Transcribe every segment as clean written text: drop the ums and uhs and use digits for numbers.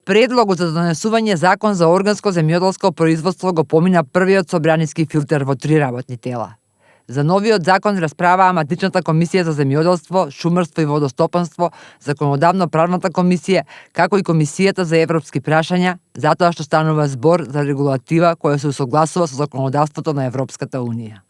Предлогот за донесување закон за органско земјоделско производство го помина првиот собраниски филтер во 3 работни тела. За новиот закон расправаа Матичната комисија за земјоделство, шумарство и водостопанство, Законодавно-правната комисија, како и Комисијата за европски прашања, затоа што станува збор за регулатива која се усогласува со законодавството на Европската унија.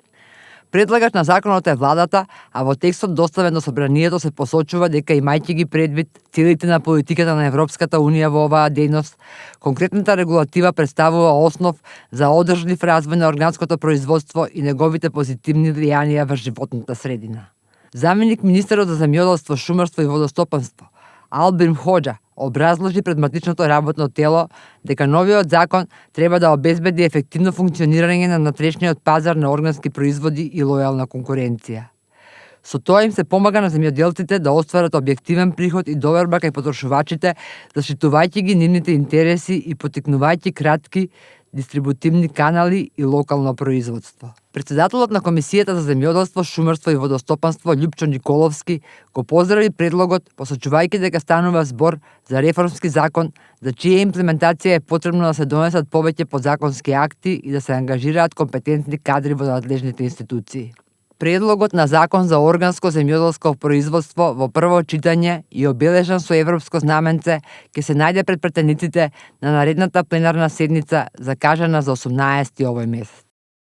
Предлагач на законот е владата, а во текстот доставен до собранието се посочува дека имајќи ги предвид целите на политиката на Европската унија во оваа дејност, конкретната регулатива представува основ за одржлив развој на органското производство и неговите позитивни влијанија врз животната средина. Заменик министерот за земјоделство, шумарство и водостопанство Албин Хоџа образложи пред матичното работно тело дека новиот закон треба да обезбеди ефективно функционирање на внатрешниот пазар на органски производи и лојална конкуренција. Со тоа им се помага на земјоделците да остварат објективен приход и доверба кај потрошувачите, заштитувајќи ги нивните интереси и поттикнувајќи кратки дистрибутивни канали и локално производство. Председателот на Комисијата за земјоделство, шумарство и водостопанство Љупчо Николовски го поздрави предлогот, посочувајќи дека станува збор за реформски закон, за чија имплементација е потребно да се донесат повеќе подзаконски акти и да се ангажираат компетентни кадри во надлежните институции. Предлогот на закон за органско земјоделско производство во прво читање и обележан со европско знаменце ќе се најде пред претениците на наредната пленарна седница закажана за 18 овој месец.